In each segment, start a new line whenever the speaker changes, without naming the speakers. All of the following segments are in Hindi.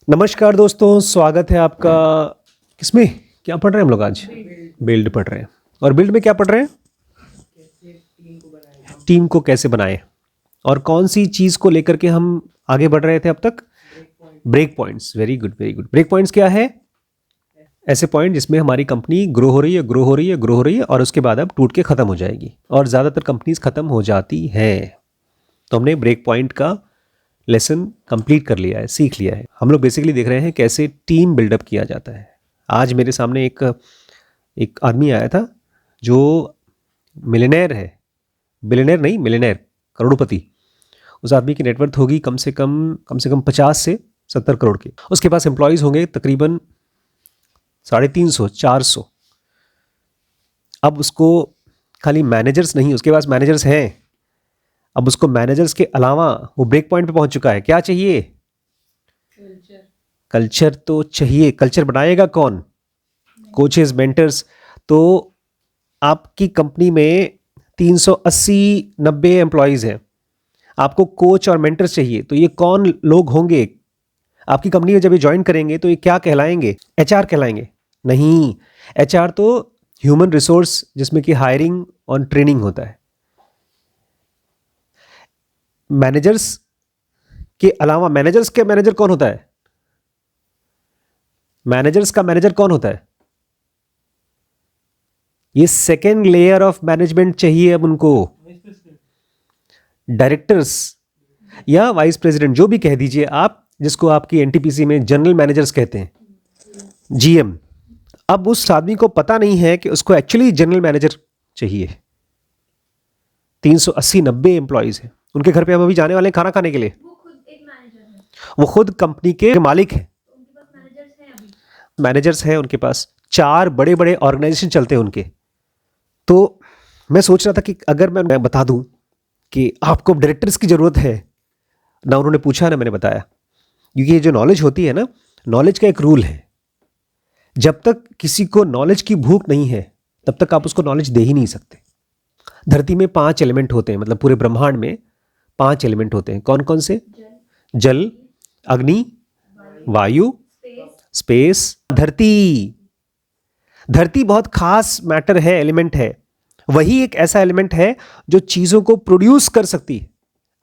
नमस्कार दोस्तों, स्वागत है आपका। किसमें क्या पढ़ रहे हैं हम लोग आज? बिल्ड पढ़ रहे हैं। और बिल्ड में क्या पढ़ रहे हैं? टीम को कैसे बनाएं। और कौन सी चीज़ को लेकर के हम आगे बढ़ रहे थे अब तक? Break points. Very good, very good. Break points क्या है? ऐसे पॉइंट जिसमें हमारी कंपनी ग्रो हो रही है, ग्रो हो रही है, ग्रो हो रही है और उसके बाद अब टूट के ख़त्म हो जाएगी। और ज़्यादातर कंपनीज ख़त्म हो जाती हैं। तो हमने ब्रेक पॉइंट का लेसन कंप्लीट कर लिया है, सीख लिया है। हम लोग बेसिकली देख रहे हैं कैसे टीम बिल्डअप किया जाता है। आज मेरे सामने एक आदमी आया था जो मिलियनेयर है, बिलियनेयर नहीं, मिलियनेयर, करोड़पति। उस आदमी की नेटवर्थ होगी कम से कम 50 से 70 करोड़ की। उसके पास एम्प्लॉयज़ होंगे तकरीबन 350 400। अब उसको खाली मैनेजर्स नहीं, उसके पास मैनेजर्स हैं। अब उसको मैनेजर्स के अलावा वो ब्रेक पॉइंट पे पहुंच चुका है। क्या चाहिए? कल्चर तो चाहिए। कल्चर बनाएगा कौन? Coaches, mentors. तो आपकी कंपनी में 380-90 एम्प्लॉयज़ हैं। आपको कोच और मेंटर्स चाहिए। तो ये कौन लोग होंगे आपकी कंपनी में? जब ये ज्वाइन करेंगे तो ये क्या कहलाएंगे? एचआर कहलाएंगे? नहीं, एचआर तो ह्यूमन रिसोर्स, जिसमें कि हायरिंग और ट्रेनिंग होता है। मैनेजर्स के अलावा मैनेजर्स के मैनेजर कौन होता है? मैनेजर्स का मैनेजर कौन होता है? ये सेकेंड लेयर ऑफ मैनेजमेंट चाहिए अब उनको। डायरेक्टर्स या वाइस प्रेसिडेंट, जो भी कह दीजिए आप, जिसको आपकी एनटीपीसी में जनरल मैनेजर्स कहते हैं, जीएम। अब उस आदमी को पता नहीं है कि उसको एक्चुअली जनरल मैनेजर चाहिए। 380-90 एम्प्लॉयज हैं। उनके घर पे हम अभी जाने वाले हैं खाना खाने के लिए। वो खुद कंपनी के मालिक हैं। मैनेजर्स हैं उनके पास। 4 बड़े बड़े ऑर्गेनाइजेशन चलते हैं उनके। तो मैं सोच रहा था कि अगर मैं बता दूं कि आपको डायरेक्टर्स की ज़रूरत है ना, उन्होंने पूछा ना मैंने बताया। क्योंकि ये जो नॉलेज होती है ना, नॉलेज का एक रूल है। जब तक किसी को नॉलेज की भूख नहीं है तब तक आप उसको नॉलेज दे ही नहीं सकते। धरती में 5 एलिमेंट होते हैं, मतलब पूरे ब्रह्मांड में 5 एलिमेंट होते हैं। कौन कौन से? जल, अग्नि, वायु, स्पेस, धरती। धरती बहुत खास मैटर है, एलिमेंट है। वही एक ऐसा एलिमेंट है जो चीजों को प्रोड्यूस कर सकती है।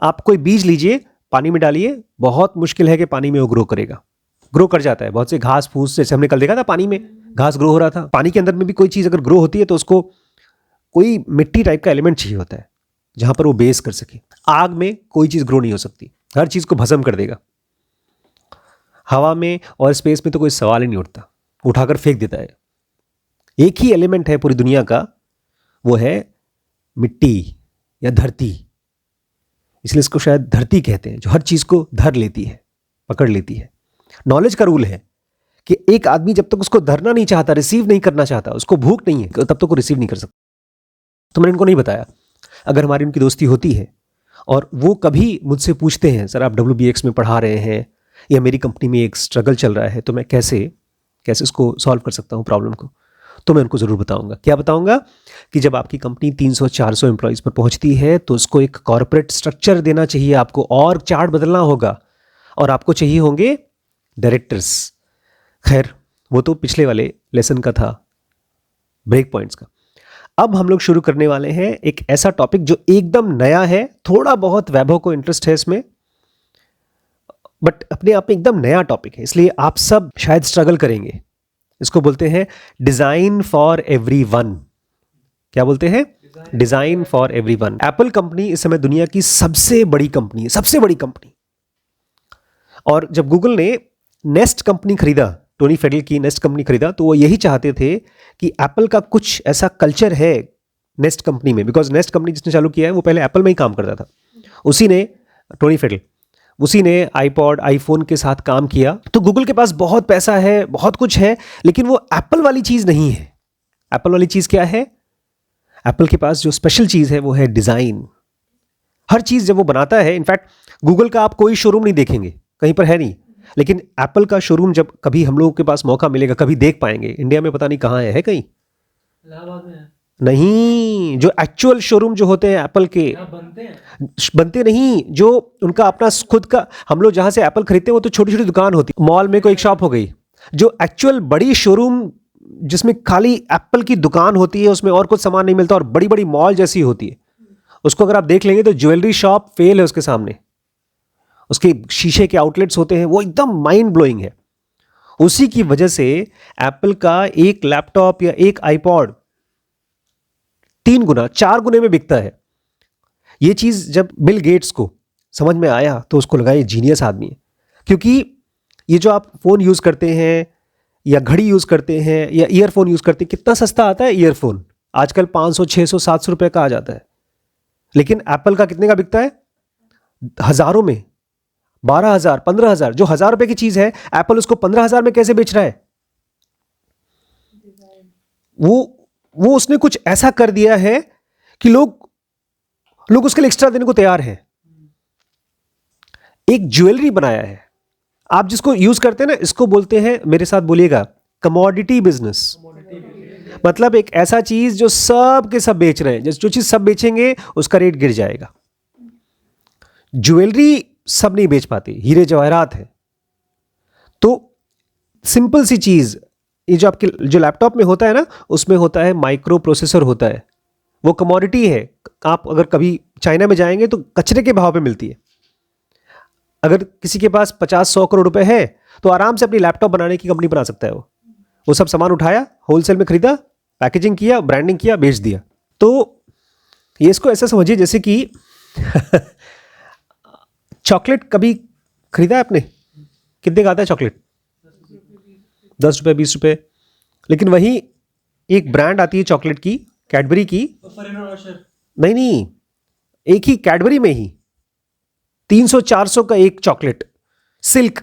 आप कोई बीज लीजिए, पानी में डालिए, बहुत मुश्किल है कि पानी में वो ग्रो करेगा। ग्रो कर जाता है। बहुत से घास फूस, जैसे हमने कल देखा था, पानी में घास ग्रो हो रहा था। पानी के अंदर में भी कोई चीज अगर ग्रो होती है तो उसको कोई मिट्टी टाइप का एलिमेंट चाहिए होता है जहां पर वो बेस कर सके। आग में कोई चीज ग्रो नहीं हो सकती, हर चीज को भस्म कर देगा। हवा में और स्पेस में तो कोई सवाल ही नहीं उठता, उठाकर फेंक देता है। एक ही एलिमेंट है पूरी दुनिया का, वो है मिट्टी या धरती। इसलिए इसको शायद धरती कहते हैं, जो हर चीज को धर लेती है, पकड़ लेती है। नॉलेज का रूल है कि एक आदमी जब तक उसको धरना नहीं चाहता, रिसीव नहीं करना चाहता, उसको भूख नहीं है, तब तक वो रिसीव नहीं कर सकता। तो मैंने इनको नहीं बताया। अगर हमारी उनकी दोस्ती होती है और वो कभी मुझसे पूछते हैं, सर आप WBX में पढ़ा रहे हैं या मेरी कंपनी में एक स्ट्रगल चल रहा है, तो मैं कैसे उसको सॉल्व कर सकता हूँ प्रॉब्लम को, तो मैं उनको ज़रूर बताऊंगा। क्या बताऊंगा? कि जब आपकी कंपनी 300-400 एम्प्लॉयज़ पर पहुंचती है तो उसको एक कॉर्पोरेट स्ट्रक्चर देना चाहिए आपको, और चार्ट बदलना होगा, और आपको चाहिए होंगे डायरेक्टर्स। खैर, वो तो पिछले वाले लेसन का था, ब्रेक पॉइंट्स का। अब हम लोग शुरू करने वाले हैं एक ऐसा टॉपिक जो एकदम नया है। थोड़ा बहुत वैभव को इंटरेस्ट है इसमें, बट अपने आप में एकदम नया टॉपिक है, इसलिए आप सब शायद स्ट्रगल करेंगे। इसको बोलते हैं डिजाइन फॉर एवरीवन। क्या बोलते हैं? Design for everyone. Apple company इस समय दुनिया की सबसे बड़ी कंपनी है, सबसे बड़ी कंपनी। और जब गूगल ने नेस्ट कंपनी खरीदा, टोनी फेडल की नेस्ट कंपनी खरीदा, तो वो यही चाहते थे कि एप्पल का कुछ ऐसा कल्चर है नेस्ट कंपनी में। बिकॉज नेस्ट कंपनी जिसने चालू किया है वो पहले एप्पल में ही काम करता था। उसी ने, टोनी फेडल, उसी ने आईपॉड, आईफोन के साथ काम किया। तो गूगल के पास बहुत पैसा है, बहुत कुछ है, लेकिन वो एप्पल वाली चीज नहीं है। एप्पल वाली चीज क्या है? एप्पल के पास जो स्पेशल चीज है वो है डिजाइन। हर चीज जब वो बनाता है, इनफैक्ट गूगल का आप कोई शोरूम नहीं देखेंगे, कहीं पर है नहीं, लेकिन एप्पल का शोरूम जब कभी हम लोगों के पास मौका मिलेगा, कभी देख पाएंगे। इंडिया में पता नहीं कहाँ है कहीं?
इलाहाबाद में है।
नहीं, जो एक्चुअल शोरूम जो होते हैं एप्पल के, बनते नहीं, जो उनका अपना खुद का, हम लोग जहां से एप्पल खरीदते हैं वो तो छोटी छोटी दुकान होती है, मॉल में कोई एक शॉप हो गई। जो एक्चुअल बड़ी शोरूम जिसमें खाली एप्पल की दुकान होती है, उसमें और कुछ सामान नहीं मिलता और बड़ी बड़ी मॉल जैसी होती है, उसको अगर आप देख लेंगे तो ज्वेलरी शॉप फेल है उसके सामने। उसके शीशे के आउटलेट्स होते हैं, वो एकदम माइंड ब्लोइंग है। उसी की वजह से एप्पल का एक लैपटॉप या एक आईपॉड 3 गुना 4 गुने में बिकता है। ये चीज जब बिल गेट्स को समझ में आया तो उसको लगा ये जीनियस आदमी है। क्योंकि ये जो आप फोन यूज करते हैं या घड़ी यूज करते हैं या ईयरफोन यूज करते हैं, कितना सस्ता आता है ईयरफोन, आजकल 500 600 700 रुपए का आ जाता है। लेकिन एप्पल का कितने का बिकता है? हजारों में, 12,000 15,000। जो 1,000 रुपए की चीज है, एप्पल उसको 15,000 में कैसे बेच रहा है? वो उसने कुछ ऐसा कर दिया है कि लोग उसके लिए एक्स्ट्रा देने को तैयार हैं। एक ज्वेलरी बनाया है, आप जिसको यूज करते हैं ना, इसको बोलते हैं, मेरे साथ बोलिएगा, कमोडिटी बिजनेस। मतलब एक ऐसा चीज जो सब के सब बेच रहे हैं, जो चीज सब बेचेंगे उसका रेट गिर जाएगा। ज्वेलरी सब नहीं बेच पाती, हीरे जवाहरात है। तो सिंपल सी चीज, ये जो आपके जो लैपटॉप में होता है ना, उसमें होता है माइक्रो प्रोसेसर होता है, वो कमोडिटी है। आप अगर कभी चाइना में जाएंगे तो कचरे के भाव पे मिलती है। अगर किसी के पास 50-100 करोड़ रुपए है तो आराम से अपनी लैपटॉप बनाने की कंपनी बना सकता है। वो सब सामान उठाया, होलसेल में खरीदा, पैकेजिंग किया, ब्रांडिंग किया, बेच दिया। तो ये इसको ऐसा समझिए जैसे कि चॉकलेट कभी खरीदा है आपने? कितने का आता है चॉकलेट? 10 रुपए 20 रुपए। लेकिन वही एक ब्रांड आती है चॉकलेट की, कैडबरी की। नहीं, एक ही कैडबरी में ही 300-400 का एक चॉकलेट, सिल्क,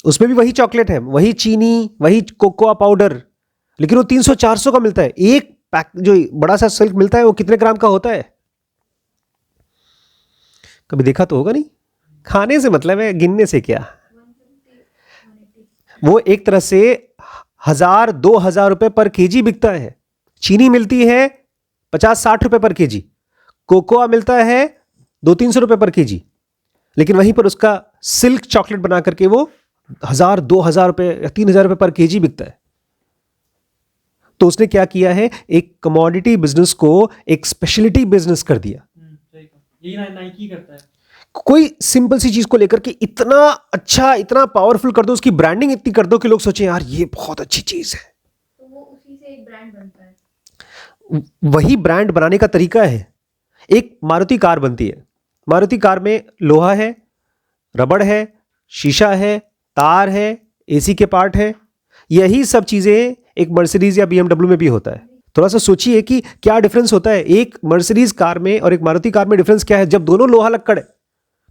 उसमें भी वही चॉकलेट है, वही चीनी, वही कोकोआ पाउडर, लेकिन वो 300-400 का मिलता है। एक पैक जो बड़ा सा सिल्क मिलता है वो कितने ग्राम का होता है? कभी देखा तो होगा नहीं। खाने से मतलब है, गिनने से क्या। वो एक तरह से 1,000-2,000 रुपए पर केजी बिकता है। चीनी मिलती है 50-60 रुपए पर केजी, कोकोआ मिलता है 200-300 रुपए पर केजी, लेकिन वहीं पर उसका सिल्क चॉकलेट बना करके वो 1,000-2,000 रुपए या 3,000 रुपए पर केजी बिकता है। तो उसने क्या किया है, एक कमोडिटी बिजनेस को एक स्पेशलिटी बिजनेस कर दिया।
यही नाइकी करता है।
कोई सिंपल सी चीज को लेकर के इतना अच्छा, इतना पावरफुल कर दो, उसकी ब्रांडिंग इतनी कर दो कि लोग सोचें यार ये बहुत अच्छी चीज है,
तो वो उसी से एक ब्रांड बनता है।
वही ब्रांड बनाने का तरीका है। एक मारुति कार बनती है, मारुति कार में लोहा है, रबड़ है, शीशा है, तार है, एसी के पार्ट है। यही सब चीजें एक मर्सिडीज या बीएमडब्ल्यू में भी होता है। थोड़ा सा सोचिए कि क्या डिफरेंस होता है एक मर्सिडीज कार में और एक मारुति कार में। डिफरेंस क्या है? जब दोनों लोहा लक्कड़ है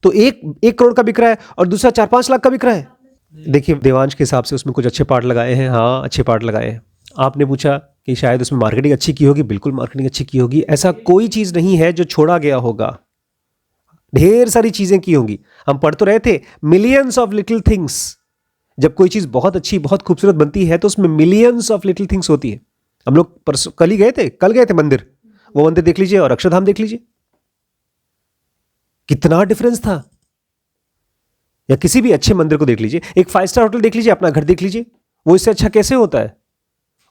तो एक 1 करोड़ का बिक रहा है और दूसरा 4-5 लाख का बिक रहा है। देखिए देवांश के हिसाब से उसमें कुछ अच्छे पार्ट लगाए हैं। हाँ, अच्छे पार्ट लगाए हैं। आपने पूछा कि शायद उसमें मार्केटिंग अच्छी की होगी, बिल्कुल मार्केटिंग अच्छी की होगी। ऐसा कोई चीज नहीं है जो छोड़ा गया होगा, ढेर सारी चीजें की होंगी। हम पढ़ तो रहे थे मिलियंस ऑफ लिटिल थिंग्स। जब कोई चीज बहुत अच्छी, बहुत खूबसूरत बनती है तो उसमें मिलियंस ऑफ लिटिल थिंग्स होती है। हम लोग कल गए थे मंदिर, वो मंदिर देख लीजिए और अक्षरधाम देख लीजिए, कितना डिफरेंस था। या किसी भी अच्छे मंदिर को देख लीजिए, एक 5 स्टार होटल देख लीजिए, अपना घर देख लीजिए, वो इससे अच्छा कैसे होता है?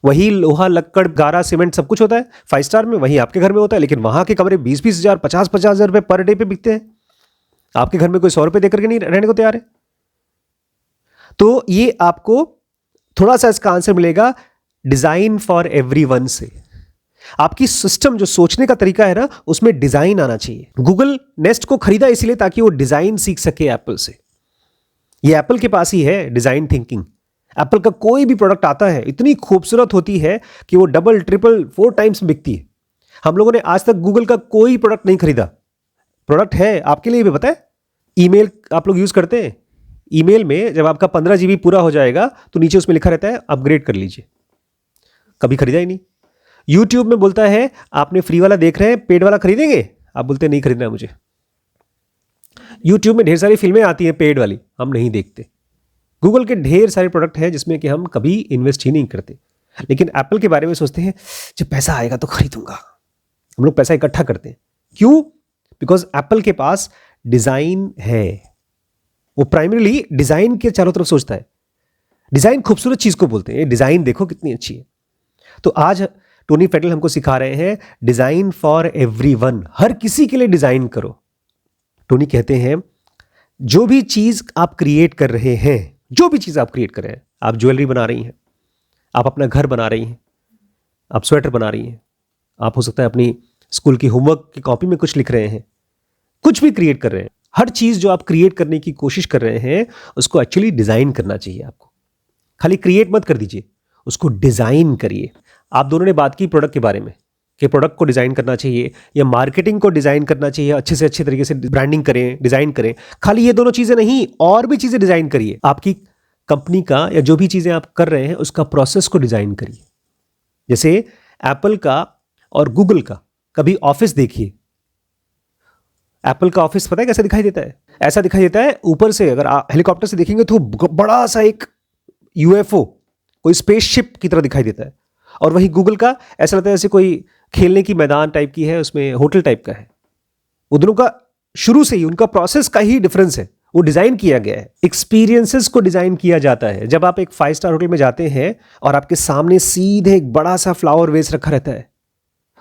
वही लोहा लक्कड़ गारा सीमेंट सब कुछ होता है 5 स्टार में, वही आपके घर में होता है, लेकिन वहां के कमरे 20-20 हजार 50-50 हजार रुपए पर डे पे बिकते हैं। आपके घर में कोई 100 रुपए देकर के नहीं रहने को तैयार है। तो ये आपको थोड़ा सा इसका आंसर मिलेगा डिजाइन फॉर एवरीवन से। आपकी सिस्टम जो सोचने का तरीका है ना, उसमें डिजाइन आना चाहिए। गूगल नेस्ट को खरीदा इसलिए ताकि वो डिजाइन सीख सके एप्पल से। ये एप्पल के पास ही है डिजाइन थिंकिंग। एप्पल का कोई भी प्रोडक्ट आता है इतनी खूबसूरत होती है कि वो डबल ट्रिपल 4 टाइम्स बिकती है। हम लोगों ने आज तक गूगल का कोई प्रोडक्ट नहीं खरीदा। प्रोडक्ट है आपके लिए भी पता है। ईमेल आप लोग यूज करते हैं, ईमेल में जब आपका 15 GB पूरा हो जाएगा तो नीचे उसमें लिखा रहता है अपग्रेड कर लीजिए। कभी खरीदा ही नहीं। यूट्यूब में बोलता है आपने फ्री वाला देख रहे हैं, पेड वाला खरीदेंगे? आप बोलते नहीं खरीदना है मुझे। यूट्यूब में ढेर सारी फिल्में आती हैं पेड वाली, हम नहीं देखते। गूगल के ढेर सारे प्रोडक्ट हैं जिसमें कि हम कभी इन्वेस्ट ही नहीं करते। लेकिन एप्पल के बारे में सोचते हैं जब पैसा आएगा तो खरीदूंगा। हम लोग पैसा इकट्ठा करते हैं, क्यों? बिकॉज एप्पल के पास डिजाइन है, वो प्राइमरीली डिजाइन के चारों तरफ सोचता है। डिजाइन खूबसूरत चीज को बोलते हैं, डिजाइन देखो कितनी अच्छी है। तो आज टोनी फेडल हमको सिखा रहे हैं डिजाइन फॉर एवरीवन, हर किसी के लिए डिजाइन करो। टोनी कहते हैं जो भी चीज आप क्रिएट कर रहे हैं, जो भी चीज आप क्रिएट कर रहे हैं, आप ज्वेलरी बना रही हैं, आप अपना घर बना रही हैं, आप स्वेटर बना रही हैं, आप हो सकता है अपनी स्कूल की होमवर्क की कॉपी में कुछ लिख रहे हैं, कुछ भी क्रिएट कर रहे हैं, हर चीज जो आप क्रिएट करने की कोशिश कर रहे हैं उसको एक्चुअली डिजाइन करना चाहिए आपको। खाली क्रिएट मत कर दीजिए, उसको डिजाइन करिए। आप दोनों ने बात की प्रोडक्ट के बारे में कि प्रोडक्ट को डिजाइन करना चाहिए या मार्केटिंग को डिजाइन करना चाहिए, अच्छे से अच्छे तरीके से ब्रांडिंग करें, डिजाइन करें। खाली ये दोनों चीजें नहीं, और भी चीजें डिजाइन करिए। आपकी कंपनी का या जो भी चीजें आप कर रहे हैं उसका प्रोसेस को डिजाइन करिए। जैसे एप्पल का और गूगल का कभी ऑफिस देखिए। एप्पल का ऑफिस पता है कैसे दिखाई देता है? ऐसा दिखाई देता है ऊपर से, अगर आप हेलीकॉप्टर से देखेंगे तो बड़ा सा एक यूएफओ, कोई स्पेसशिप की तरह दिखाई देता है। और वही गूगल का ऐसा लगता है जैसे कोई खेलने की मैदान टाइप की है, उसमें होटल टाइप का है। वो दोनों का शुरू से ही उनका प्रोसेस का ही डिफरेंस है, वो डिजाइन किया गया है। एक्सपीरियंसेस को डिजाइन किया जाता है। जब आप एक 5 स्टार होटल में जाते हैं और आपके सामने सीधे एक बड़ा सा फ्लावर वेस रखा रहता है,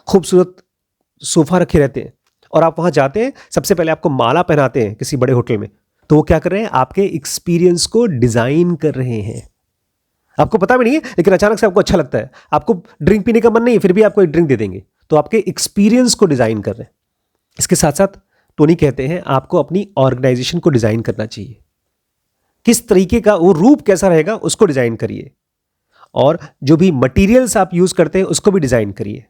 खूबसूरत सोफा रखे रहते हैं, और आप वहां जाते हैं, सबसे पहले आपको माला पहनाते हैं किसी बड़े होटल में, तो वो क्या कर रहे हैं? आपके एक्सपीरियंस को डिजाइन कर रहे हैं। आपको पता भी नहीं है, लेकिन अचानक से आपको अच्छा लगता है, आपको ड्रिंक पीने का मन नहीं है, फिर भी आपको एक ड्रिंक दे देंगे, तो आपके एक्सपीरियंस को डिजाइन कर रहे हैं। इसके साथ साथ टोनी कहते हैं आपको अपनी ऑर्गेनाइजेशन को डिजाइन करना चाहिए। किस तरीके का वो रूप कैसा रहेगा उसको डिजाइन करिए, और जो भी मटेरियल्स आप यूज करते हैं उसको भी डिजाइन करिए।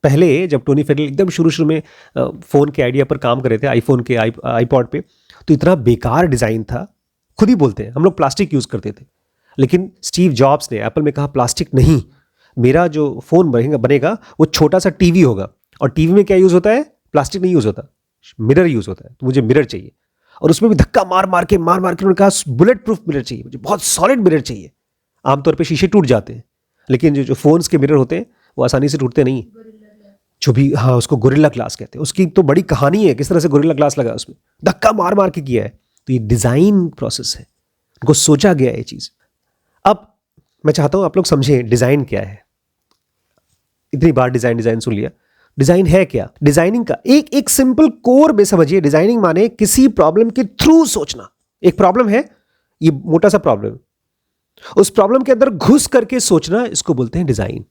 पहले जब टोनी फेडल एकदम शुरू में फोन के आइडिया पर काम कर रहे थे, आईफोन के आईपॉड पे, तो इतना बेकार डिजाइन था। खुद ही बोलते हैं हम लोग प्लास्टिक यूज करते थे, लेकिन स्टीव जॉब्स ने एप्पल में कहा प्लास्टिक नहीं, मेरा जो फोन बनेगा वो छोटा सा टीवी होगा, और टीवी में क्या यूज होता है? प्लास्टिक नहीं यूज होता, मिरर यूज होता है, तो मुझे मिरर चाहिए। और उसमें भी धक्का मार मार के उन्होंने कहा बुलेट प्रूफ मिरर चाहिए, मुझे बहुत सॉलिड मिरर चाहिए। आमतौर पे शीशे टूट जाते हैं, लेकिन जो फोन्स के मिरर होते हैं वो आसानी से टूटते नहीं। जो भी, हाँ, उसको गोरिल्ला ग्लास कहते हैं। उसकी तो बड़ी कहानी है किस तरह से गोरिल्ला ग्लास लगा, उसमें धक्का मार मार के किया है। तो ये डिजाइन प्रोसेस है, उनको सोचा गया है ये चीज। अब मैं चाहता हूं आप लोग समझें डिजाइन क्या है। इतनी बार डिजाइन सुन लिया, डिजाइन है क्या? डिजाइनिंग का एक सिंपल कोर में समझिए। डिजाइनिंग माने किसी प्रॉब्लम के थ्रू सोचना। एक प्रॉब्लम है, ये मोटा सा प्रॉब्लम, उस प्रॉब्लम के अंदर घुस करके सोचना, इसको बोलते हैं डिजाइन।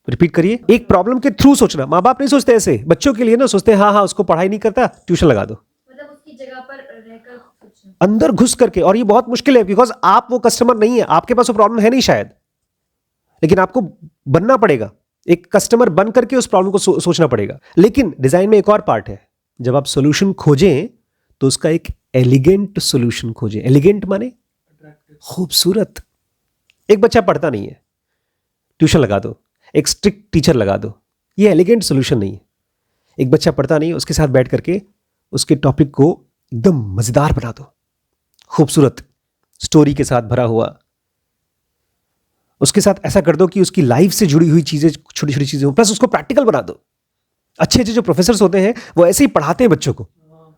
रिपीट करिए, एक प्रॉब्लम के थ्रू सोचना। माँ बाप नहीं सोचते ऐसे, बच्चों के लिए ना सोचते हैं हाँ उसको पढ़ाई नहीं करता, ट्यूशन लगा दो,
मतलब उसकी जगह पर रहकर सोचना,
अंदर घुस करके। और ये बहुत मुश्किल है, बिकॉज आप वो कस्टमर नहीं है, आपके पास वो प्रॉब्लम है नहीं शायद, लेकिन आपको बनना पड़ेगा, एक कस्टमर बन करके उस प्रॉब्लम को सोचना पड़ेगा। लेकिन डिजाइन में एक और पार्ट है, जब आप सोल्यूशन खोजें तो उसका एक एलिगेंट सोल्यूशन खोजें। एलिगेंट माने खूबसूरत। एक बच्चा पढ़ता नहीं है, ट्यूशन लगा दो, एक स्ट्रिक्ट टीचर लगा दो, ये एलिगेंट सोल्यूशन नहीं है। एक बच्चा पढ़ता नहीं है, उसके साथ बैठ करके उसके टॉपिक को एकदम मजेदार बना दो, खूबसूरत स्टोरी के साथ भरा हुआ। उसके साथ ऐसा कर दो कि उसकी लाइफ से जुड़ी हुई चीजें, छोटी छोटी चीजें हो, प्लस उसको प्रैक्टिकल बना दो। अच्छे अच्छे जो प्रोफेसर्स होते हैं वो ऐसे ही पढ़ाते हैं बच्चों को,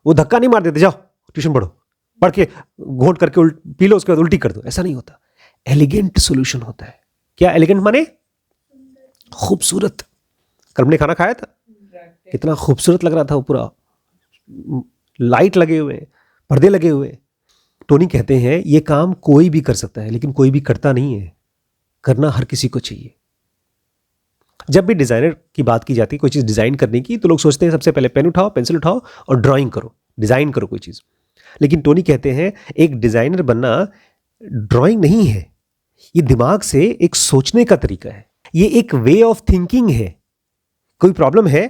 वो धक्का नहीं मार देते जाओ ट्यूशन पढ़ो, पढ़ के घोट करके पी लो, उसके बाद उल्टी कर दो, ऐसा नहीं होता। एलिगेंट सोल्यूशन होता है। क्या एलिगेंट माने? खूबसूरत। कल हमने खाना खाया था, कितना खूबसूरत लग रहा था, वो पूरा लाइट लगे हुए, पर्दे लगे हुए। टोनी कहते हैं ये काम कोई भी कर सकता है, लेकिन कोई भी करता नहीं है, करना हर किसी को चाहिए। जब भी डिजाइनर की बात की जाती है, कोई चीज डिजाइन करने की, तो लोग सोचते हैं सबसे पहले पेन उठाओ, पेंसिल उठाओ और ड्राइंग करो, डिजाइन करो कोई चीज। लेकिन टोनी कहते हैं एक डिजाइनर बनना ड्राइंग नहीं है, ये दिमाग से एक सोचने का तरीका है, ये एक वे ऑफ थिंकिंग है। कोई प्रॉब्लम है,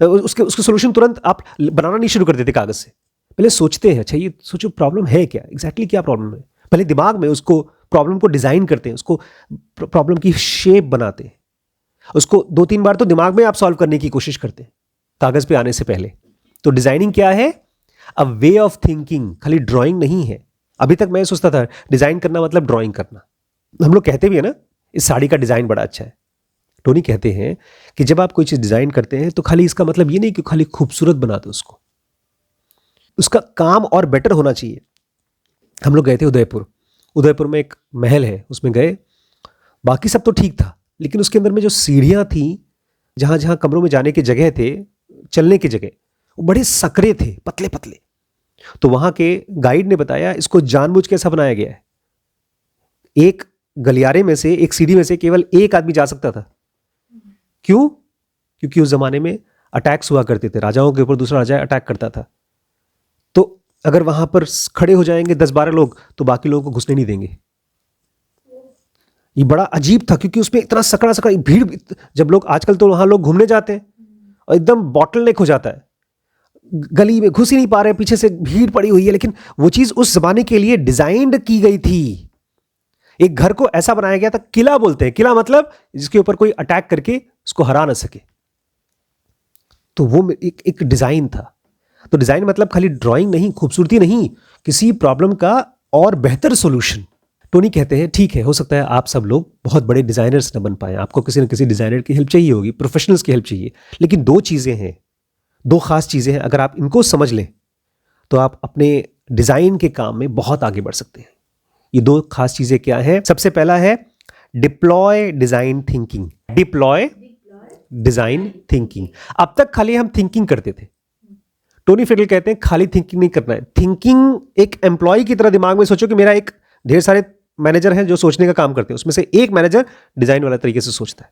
उसके सोल्यूशन तुरंत आप बनाना नहीं शुरू कर देते कागज से, पहले सोचते हैं, अच्छा ये सोचो प्रॉब्लम है क्या, एग्जैक्टली क्या प्रॉब्लम है। पहले दिमाग में उसको प्रॉब्लम को डिजाइन करते हैं, उसको प्रॉब्लम की शेप बनाते हैं, उसको 2-3 बार तो दिमाग में आप सॉल्व करने की कोशिश करते हैं कागज पे आने से पहले। तो डिजाइनिंग क्या है? अ वे ऑफ थिंकिंग, खाली ड्राइंग नहीं है। अभी तक मैं सोचता था डिजाइन करना मतलब ड्राइंग करना। हम लोग कहते भी है ना, इस साड़ी का डिज़ाइन बड़ा अच्छा है। टोनी कहते हैं कि जब आप कोई चीज़ डिज़ाइन करते हैं तो खाली इसका मतलब ये नहीं कि खाली खूबसूरत बना दो उसको, उसका काम और बेटर होना चाहिए। हम लोग गए थे उदयपुर में एक महल है, उसमें गए, बाकी सब तो ठीक था, लेकिन उसके अंदर में जो सीढ़ियाँ थी, जहाँ जहाँ कमरों में जाने की जगह थे, चलने की जगह, वो बड़े सकरे थे, पतले पतले। तो वहाँ के गाइड ने बताया इसको जानबूझ के ऐसा बनाया गया है, एक गलियारे में से, एक सीढ़ी में से केवल एक आदमी जा सकता था। क्यों? क्योंकि उस जमाने में अटैक्स हुआ करते थे, राजाओं के ऊपर दूसरा राजा अटैक करता था, तो अगर वहां पर खड़े हो जाएंगे 10-12 लोग तो बाकी लोगों को घुसने नहीं देंगे। ये बड़ा अजीब था क्योंकि उसमें इतना सकड़ा सकड़ा भीड़, जब लोग आजकल तो वहां लोग घूमने जाते हैं और एकदम बॉटल नेक हो जाता है, गली में घुस ही नहीं पा रहे, पीछे से भीड़ पड़ी हुई है, लेकिन वो चीज उस जमाने के लिए डिजाइंड की गई थी। एक घर को ऐसा बनाया गया था, किला बोलते हैं, किला मतलब जिसके ऊपर कोई अटैक करके उसको हरा ना सके। तो वो एक डिजाइन था। तो डिजाइन मतलब खाली ड्राइंग नहीं, खूबसूरती नहीं, किसी प्रॉब्लम का और बेहतर सॉल्यूशन। टोनी कहते हैं ठीक है, हो सकता है आप सब लोग बहुत बड़े डिजाइनर्स न बन पाए, आपको किसी न किसी डिजाइनर की हेल्प चाहिए होगी, प्रोफेशनल्स की हेल्प चाहिए, लेकिन दो चीजें हैं, दो खास चीजें हैं, अगर आप इनको समझ लें तो आप अपने डिजाइन के काम में बहुत आगे बढ़ सकते हैं। ये दो खास चीजें क्या हैं? सबसे पहला है deploy design thinking. Deploy design thinking. अब तक खाली हम थिंकिंग करते थे। टोनी फिडल कहते हैं खाली थिंकिंग नहीं करना है। थिंकिंग एक एम्प्लॉय की तरह दिमाग में सोचो कि मेरा एक ढेर सारे मैनेजर हैं जो सोचने का काम करते हैं, उसमें से एक मैनेजर डिजाइन वाला तरीके से सोचता है।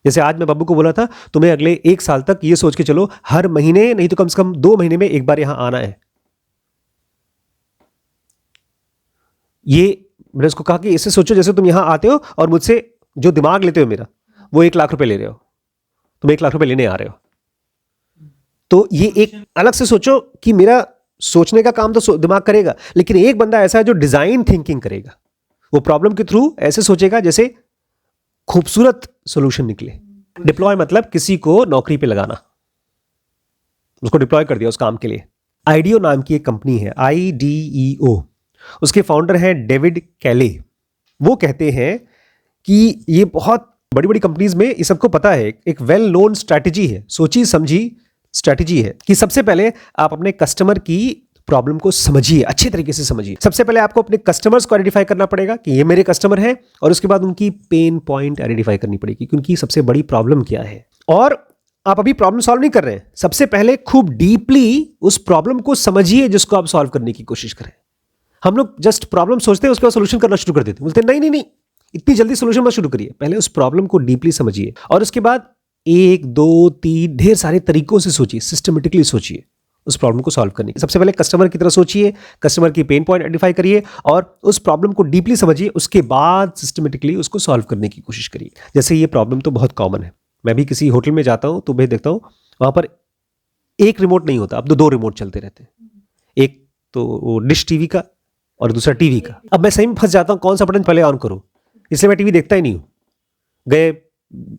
जैसे आज मैं बाबू को बोला था तुम्हें अगले 1 साल तक ये सोच के चलो, हर महीने नहीं तो कम से कम 2 महीने में एक बार यहां आना है। ये मैंने उसको कहा कि इससे सोचो जैसे तुम यहां आते हो और मुझसे जो दिमाग लेते हो मेरा, वो 1 लाख रुपए ले रहे हो, तुम 1 लाख रुपए लेने आ रहे हो, तो ये एक अलग से सोचो कि मेरा सोचने का काम तो दिमाग करेगा, लेकिन एक बंदा ऐसा है जो डिजाइन थिंकिंग करेगा, वो प्रॉब्लम के थ्रू ऐसे सोचेगा जैसे खूबसूरत सॉल्यूशन निकले। डिप्लॉय मतलब किसी को नौकरी पे लगाना, उसको डिप्लॉय कर दिया उस काम के लिए। आईडियो नाम की एक कंपनी है, IDEO, उसके फाउंडर हैं डेविड कैले। वो कहते हैं कि ये बहुत बड़ी बड़ी कंपनीज में ये सबको पता है, एक वेल नोन स्ट्रैटेजी है, सोची समझी स्ट्रैटेजी है कि सबसे पहले आप अपने कस्टमर की प्रॉब्लम को समझिए, अच्छे तरीके से समझिए। सबसे पहले आपको अपने कस्टमर्स को आइडेंटिफाई करना पड़ेगा कि ये मेरे कस्टमर हैं, और उसके बाद उनकी पेन पॉइंट आइडेंटिफाई करनी पड़ेगी कि उनकी सबसे बड़ी प्रॉब्लम क्या है। और आप अभी प्रॉब्लम सॉल्व नहीं कर रहे हैं, सबसे पहले खूब डीपली उस प्रॉब्लम को समझिए जिसको आप सॉल्व करने की कोशिश करें। हम लोग जस्ट प्रॉब्लम सोचते हैं, उसके बाद सोल्यूशन करना शुरू कर देते हैं, बोलते हैं नहीं नहीं नहीं, इतनी जल्दी सोल्यूशन मत शुरू करिए, पहले उस प्रॉब्लम को डीपली समझिए और उसके बाद 1 2 3 ढेर सारे तरीकों से सोचिए, सिस्टमेटिकली सोचिए उस प्रॉब्लम को सॉल्व करने की। सबसे पहले कस्टमर की तरह सोचिए, कस्टमर की पेन पॉइंट आइडेंटिफाई करिए और उस प्रॉब्लम को डीपली समझिए, उसके बाद सिस्टमेटिकली उसको सॉल्व करने की कोशिश करिए। जैसे ये प्रॉब्लम तो बहुत कॉमन है, मैं भी किसी होटल में जाता हूँ तो मैं देखता हूँ वहाँ पर एक रिमोट नहीं होता, अब तो 2 रिमोट चलते रहते हैं, एक तो डिश टीवी का और दूसरा टीवी का। अब मैं सही में फंस जाता हूँ कौन सा बटन पहले ऑन करूँ, इसलिए मैं टीवी देखता ही नहीं हूँ, गए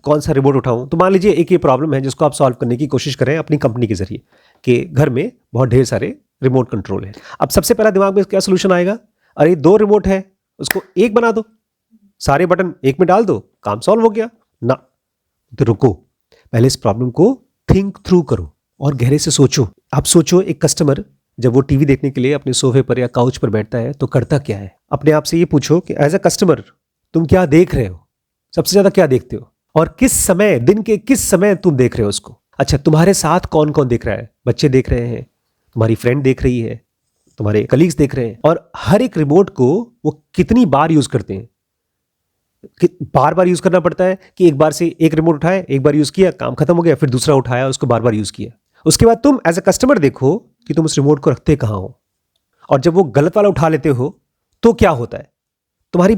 कौन सा रिमोट उठाऊं। तो मान लीजिए एक ये प्रॉब्लम है जिसको आप सॉल्व करने की कोशिश करें अपनी कंपनी के जरिए, कि घर में बहुत ढेर सारे रिमोट कंट्रोल है। अब सबसे पहला दिमाग में क्या सोल्यूशन आएगा, अरे 2 रिमोट है उसको 1 बना दो, सारे बटन 1 में डाल दो, काम सॉल्व हो गया ना। तो रुको, पहले इस प्रॉब्लम को थिंक थ्रू करो और गहरे से सोचो। आप सोचो एक कस्टमर जब वो टीवी देखने के लिए अपने सोफे पर या काउच पर बैठता है तो करता क्या है। अपने आप से ये पूछो कि एज अ कस्टमर तुम क्या देख रहे हो, सबसे ज्यादा क्या देखते हो और किस समय, दिन के किस समय तुम देख रहे हो उसको। अच्छा, तुम्हारे साथ कौन कौन देख रहा है, बच्चे देख रहे हैं, तुम्हारी फ्रेंड देख रही है, तुम्हारे कलीग्स देख रहे हैं, और हर एक रिमोट को वो कितनी बार यूज करते हैं। बार बार यूज करना पड़ता है कि एक बार से एक रिमोट उठाए, एक बार यूज किया, काम खत्म हो गया, फिर दूसरा उठाया, उसको बार बार यूज किया। उसके बाद तुम एज अ कस्टमर देखो कि तुम उस रिमोट को रखते कहाँ हो, और जब वो गलत वाला उठा लेते हो तो क्या होता है। तुम्हारी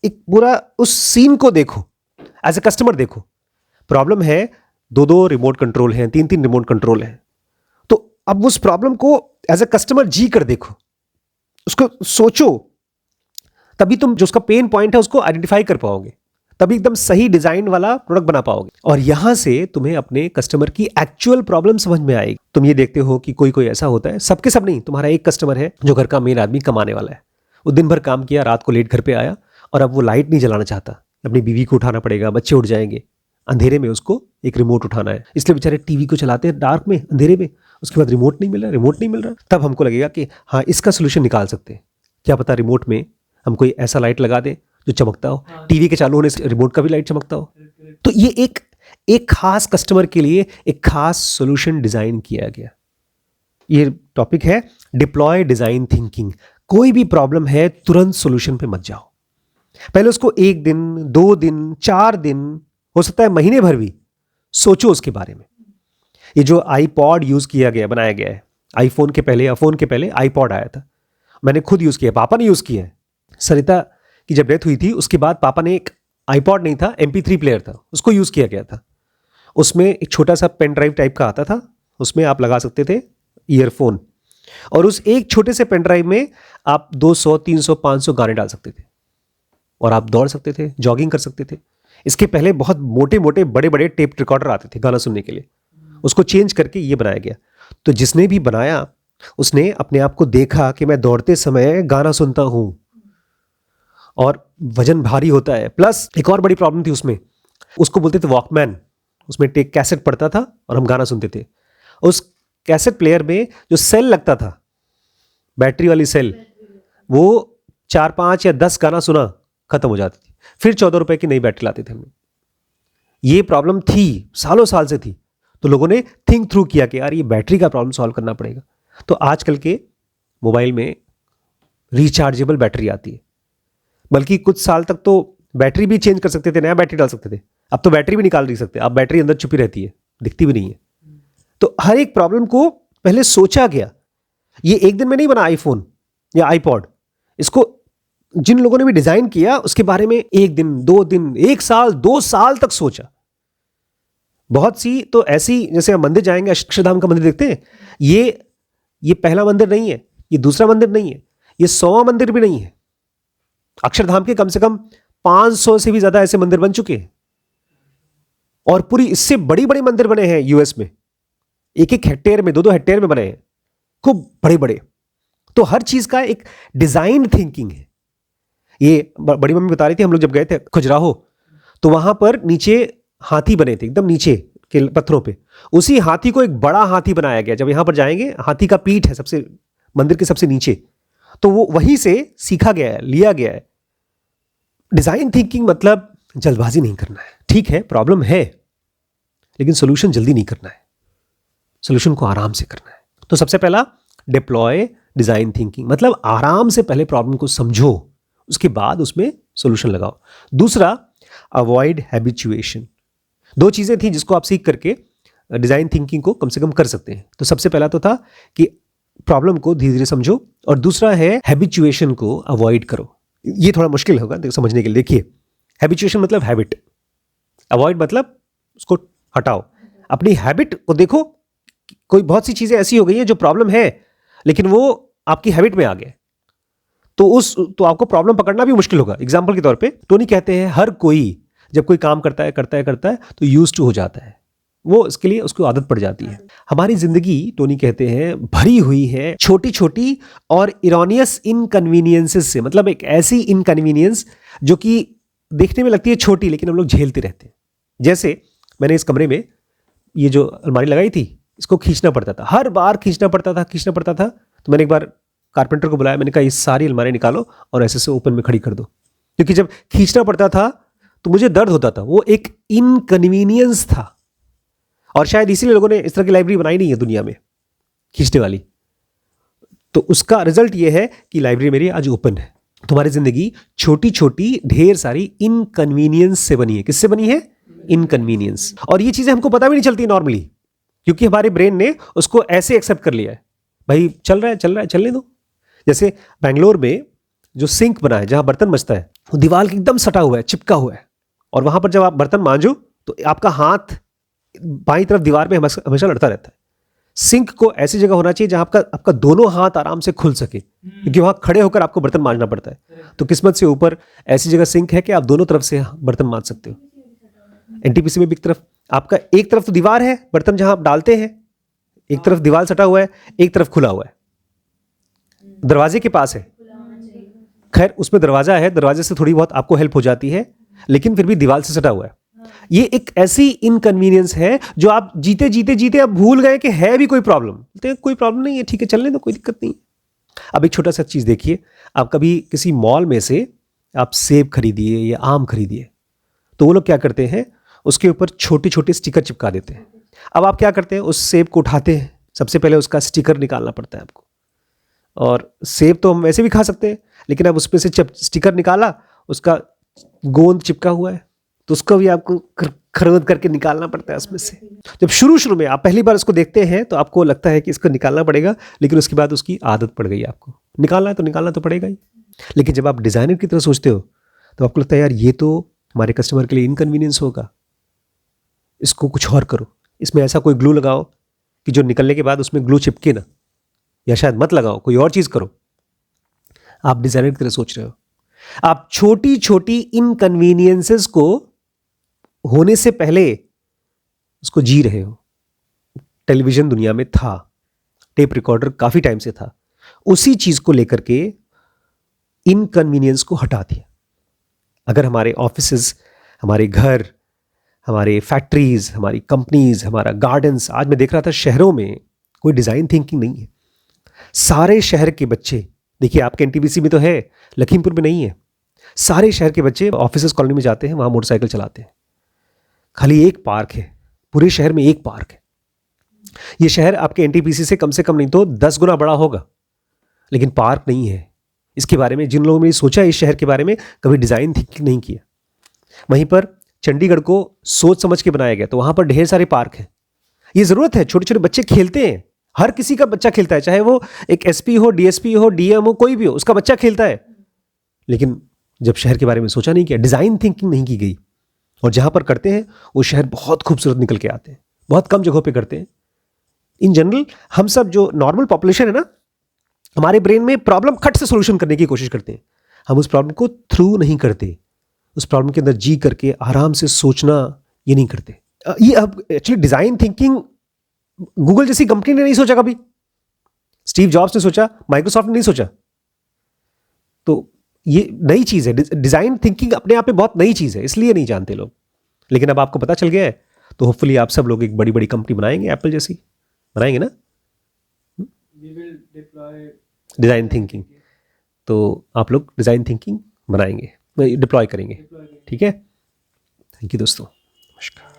पूरा उस सीन को देखो, एज अ कस्टमर देखो। प्रॉब्लम है 2 रिमोट कंट्रोल हैं, 3 रिमोट कंट्रोल हैं, तो अब उस प्रॉब्लम को एज अ कस्टमर जी कर देखो, उसको सोचो, तभी तुम जो उसका पेन पॉइंट है उसको आइडेंटिफाई कर पाओगे, तभी एकदम सही डिजाइन वाला प्रोडक्ट बना पाओगे, और यहां से तुम्हें अपने कस्टमर की एक्चुअल प्रॉब्लम समझ में आएगी। तुम ये देखते हो कि कोई ऐसा होता है, सबके सब नहीं, तुम्हारा एक कस्टमर है जो घर का मेन आदमी, कमाने वाला है, वो दिन भर काम किया, रात को लेट घर पे आया और अब वो लाइट नहीं जलाना चाहता, अपनी बीवी को उठाना पड़ेगा, बच्चे उठ जाएंगे, अंधेरे में उसको एक रिमोट उठाना है, इसलिए बेचारे टीवी को चलाते हैं डार्क में, अंधेरे में, उसके बाद रिमोट नहीं मिल रहा, तब हमको लगेगा कि हाँ इसका सोल्यूशन निकाल सकते हैं। क्या पता रिमोट में हम कोई ऐसा लाइट लगा दें जो चमकता हो, टीवी के चालू होने से रिमोट का भी लाइट चमकता हो। तो ये एक खास कस्टमर के लिए एक खास सोल्यूशन डिजाइन किया गया। ये टॉपिक है डिप्लॉय डिजाइन थिंकिंग। कोई भी प्रॉब्लम है तुरंत सोल्यूशन पे मत जाओ, पहले उसको 1 दिन 2 दिन 4 दिन, हो सकता है महीने भर भी सोचो उसके बारे में। ये जो आईपॉड यूज किया गया, बनाया गया है, आईफोन के पहले आईपॉड आया था, मैंने खुद यूज किया, पापा ने यूज किया है। सरिता की जब डेथ हुई थी उसके बाद पापा ने एक आईपॉड नहीं था, MP3 प्लेयर था, उसको यूज किया गया था। उसमें एक छोटा सा पेन ड्राइव टाइप का आता था, उसमें आप लगा सकते थे ईयरफोन, और उस एक छोटे से पेन ड्राइव में आप 200 300 500 गाने डाल सकते थे और आप दौड़ सकते थे, जॉगिंग कर सकते थे। इसके पहले बहुत मोटे मोटे बड़े बड़े टेप रिकॉर्डर आते थे गाना सुनने के लिए, उसको चेंज करके ये बनाया गया। तो जिसने भी बनाया उसने अपने आप को देखा कि मैं दौड़ते समय गाना सुनता हूं और वजन भारी होता है। प्लस एक और बड़ी प्रॉब्लम थी उसमें, उसको बोलते थे वॉकमैन, उसमें टेक कैसेट पड़ता था और हम गाना सुनते थे। उस कैसेट प्लेयर में जो सेल लगता था, बैटरी वाली सेल, वो 4 5 या 10 गाना सुना खत्म हो जाती थी, फिर 14 रुपए की नई बैटरी लाते थे हम। ये प्रॉब्लम थी, सालों साल से थी। तो लोगों ने थिंक थ्रू किया कि यार ये बैटरी का प्रॉब्लम सॉल्व करना पड़ेगा। तो आजकल के मोबाइल में रिचार्जेबल बैटरी आती है, बल्कि कुछ साल तक तो बैटरी भी चेंज कर सकते थे, नया बैटरी डाल सकते थे। अब तो बैटरी भी निकाल नहीं सकते, अब बैटरी अंदर छुपी रहती है, दिखती भी नहीं है। तो हर एक प्रॉब्लम को पहले सोचा गया। ये एक दिन में नहीं बना आईफोन या आईपॉड, इसको जिन लोगों ने भी डिजाइन किया उसके बारे में 1 दिन 2 दिन 1 साल 2 साल तक सोचा। बहुत सी तो ऐसी, जैसे हम मंदिर जाएंगे, अक्षरधाम का मंदिर देखते हैं, ये पहला मंदिर नहीं है, ये दूसरा मंदिर नहीं है, ये 100वां मंदिर भी नहीं है। अक्षरधाम के कम से कम 500 से भी ज्यादा ऐसे मंदिर बन चुके हैं, और पूरी इससे बड़ी बड़ी मंदिर बने हैं यूएस में, 1 हेक्टेयर में 2 हेक्टेयर में बने हैं, खूब बड़े बड़े। तो हर चीज का एक डिजाइन थिंकिंग है। ये बड़ी मम्मी बता रही थी, हम लोग जब गए थे खजुराहो, तो वहां पर नीचे हाथी बने थे, एकदम नीचे के पत्थरों पे। उसी हाथी को एक बड़ा हाथी बनाया गया। जब यहां पर जाएंगे, हाथी का पीठ है सबसे मंदिर के सबसे नीचे, तो वो वहीं से सीखा गया है, लिया गया है। डिजाइन थिंकिंग मतलब जल्दबाजी नहीं करना है। ठीक है, प्रॉब्लम है, लेकिन सोल्यूशन जल्दी नहीं करना है, सोल्यूशन को आराम से करना है। तो सबसे पहला डिप्लॉय डिजाइन थिंकिंग, मतलब आराम से पहले प्रॉब्लम को समझो, उसके बाद उसमें सोल्यूशन लगाओ। दूसरा, अवॉइड हैबिचुएशन। 2 चीजें थी जिसको आप सीख करके डिजाइन थिंकिंग को कम से कम कर सकते हैं। तो सबसे पहला तो था कि प्रॉब्लम को धीरे धीरे समझो, और दूसरा है हैबिचुएशन को अवॉइड करो। ये थोड़ा मुश्किल होगा समझने के लिए। देखिए, हैबिचुएशन मतलब हैबिट, अवॉइड मतलब उसको हटाओ। अपनी हैबिट को देखो, कोई बहुत सी चीजें ऐसी हो गई हैं जो प्रॉब्लम है, लेकिन वो आपकी हैबिट में आ गए, तो आपको प्रॉब्लम पकड़ना भी मुश्किल होगा। एग्जाम्पल के तौर पे टोनी कहते हैं, हर कोई जब कोई काम करता है तो यूज्ड टू हो जाता है, वो इसके लिए उसको आदत पड़ जाती है। हमारी जिंदगी, टोनी कहते हैं, भरी हुई है छोटी छोटी और इरोनियस इनकन्वीनियंसेस से। मतलब एक ऐसी इनकन्वीनियंस जो कि देखने में लगती है छोटी, लेकिन हम लोग झेलते रहते हैं। जैसे मैंने इस कमरे में ये जो अलमारी लगाई थी, इसको खींचना पड़ता था, हर बार खींचना पड़ता था। तो मैंने एक बार कारपेंटर को बुलाया, मैंने कहा ये सारी अलमारी निकालो और ऐसे ओपन में खड़ी कर दो, क्योंकि जब खींचना पड़ता था तो मुझे दर्द होता था, वो एक इनकन्वीनियंस था। और शायद इसीलिए लोगों ने इस तरह की लाइब्रेरी बनाई नहीं है दुनिया में, खींचने वाली। तो उसका रिजल्ट ये है कि लाइब्रेरी मेरी आज ओपन है। तुम्हारी जिंदगी छोटी छोटी ढेर सारी इनकन्वीनियंस से बनी है। किससे बनी है? इनकन्वीनियंस। और ये चीजें हमको पता भी नहीं चलती नॉर्मली, क्योंकि हमारे ब्रेन ने उसको ऐसे एक्सेप्ट कर लिया है, भाई चल रहा है चलने दो। जैसे बेंगलोर में जो सिंक बना है, जहां बर्तन मचता है, वो दीवार के एकदम सटा हुआ है, चिपका हुआ है, और वहां पर जब आप बर्तन मांजो तो आपका हाथ बाईं तरफ दीवार में हमेशा लड़ता रहता है। सिंक को ऐसी जगह होना चाहिए जहां आपका दोनों हाथ आराम से खुल सके, क्योंकि वहां खड़े होकर आपको बर्तन मांजना पड़ता है। तो किस्मत से ऊपर ऐसी जगह सिंक है कि आप दोनों तरफ से बर्तन मांज सकते हो। एनटीपीसी में भी एक तरफ आपका, एक तरफ तो दीवार है, बर्तन जहां आप डालते हैं, एक तरफ दीवार सटा हुआ है, एक तरफ खुला हुआ है, दरवाजे के पास है। खैर उसमें दरवाज़ा है, दरवाजे से थोड़ी बहुत आपको हेल्प हो जाती है, लेकिन फिर भी दीवार से सटा हुआ है। ये एक ऐसी इनकन्वीनियंस है जो आप जीते जीते जीते अब भूल गए कि है भी कोई प्रॉब्लम। तो कोई प्रॉब्लम नहीं है, ठीक है, चलने दो, कोई दिक्कत नहीं। अब एक छोटा सा चीज़ देखिए, आप कभी किसी मॉल में से आप सेब खरीदिए या आम खरीदिए, तो वो लोग क्या करते हैं, उसके ऊपर छोटे छोटे स्टिकर चिपका देते हैं। अब आप क्या करते हैं, उस सेब को उठाते हैं, सबसे पहले उसका स्टिकर निकालना पड़ता है आपको। और सेब तो हम वैसे भी खा सकते हैं, लेकिन अब उसमें से जब स्टिकर निकाला, उसका गोंद चिपका हुआ है, तो उसको भी आपको खरोद करके निकालना पड़ता है उसमें से। जब शुरू शुरू में आप पहली बार उसको देखते हैं तो आपको लगता है कि इसको निकालना पड़ेगा, लेकिन उसके बाद उसकी आदत पड़ गई, आपको निकालना तो पड़ेगा ही। लेकिन जब आप डिज़ाइनर की तरह सोचते हो तो आपको लगता है यार ये तो हमारे कस्टमर के लिए इनकन्वीनियंस होगा, इसको कुछ और करो, इसमें ऐसा कोई ग्लू लगाओ कि जो निकलने के बाद उसमें ग्लू चिपके ना, या शायद मत लगाओ, कोई और चीज़ करो। आप डिज़ाइनर की तरह सोच रहे हो, आप छोटी छोटी इनकन्वीनियंसेस को होने से पहले उसको जी रहे हो। टेलीविज़न दुनिया में था, टेप रिकॉर्डर काफ़ी टाइम से था, उसी चीज़ को लेकर के इनकन्वीनियंस को हटा दिया। अगर हमारे ऑफिसेज, हमारे घर, हमारे फैक्ट्रीज, हमारी कंपनीज, हमारा गार्डन्स, आज मैं देख रहा था शहरों में कोई डिज़ाइन थिंकिंग नहीं है। सारे शहर के बच्चे, देखिए आपके एनटीपीसी में तो है, लखीमपुर में नहीं है, सारे शहर के बच्चे ऑफिसेज कॉलोनी में जाते हैं, वहाँ मोटरसाइकिल चलाते हैं। खाली एक पार्क है, पूरे शहर में एक पार्क है। ये शहर आपके एनटीपीसी से कम नहीं तो 10 गुना बड़ा होगा, लेकिन पार्क नहीं है। इसके बारे में जिन लोगों ने सोचा इस शहर के बारे में, कभी डिज़ाइन थिंकिंग नहीं किया। वहीं पर चंडीगढ़ को सोच समझ के बनाया गया, तो वहाँ पर ढेर सारे पार्क हैं। ये ज़रूरत है, छोटे छोटे बच्चे खेलते हैं, हर किसी का बच्चा खेलता है, चाहे वो एक एसपी हो, डीएसपी हो, डीएम हो, कोई भी हो, उसका बच्चा खेलता है। लेकिन जब शहर के बारे में सोचा नहीं किया, डिज़ाइन थिंकिंग नहीं की गई, और जहाँ पर करते हैं वो शहर बहुत खूबसूरत निकल के आते हैं। बहुत कम जगहों पे करते हैं। इन जनरल हम सब जो नॉर्मल पॉपुलेशन है ना, हमारे ब्रेन में प्रॉब्लम खट से सोल्यूशन करने की कोशिश करते हैं, हम उस प्रॉब्लम को थ्रू नहीं करते, उस प्रॉब्लम के अंदर जी करके आराम से सोचना ये नहीं करते। ये अब एक्चुअली डिज़ाइन थिंकिंग गूगल जैसी कंपनी ने नहीं सोचा कभी, स्टीव जॉब्स ने सोचा, माइक्रोसॉफ्ट ने नहीं सोचा। तो ये नई चीज़ है, डिज़ाइन थिंकिंग अपने आप में बहुत नई चीज़ है, इसलिए नहीं जानते लोग। लेकिन अब आपको पता चल गया है, तो होपफुली आप सब लोग एक बड़ी बड़ी कंपनी बनाएंगे, एप्पल जैसी बनाएंगे ना, डिज़ाइन थिंकिंग। तो आप लोग डिज़ाइन थिंकिंग बनाएंगे, डिप्लॉय करेंगे, ठीक है। थैंक यू दोस्तों, नमस्कार।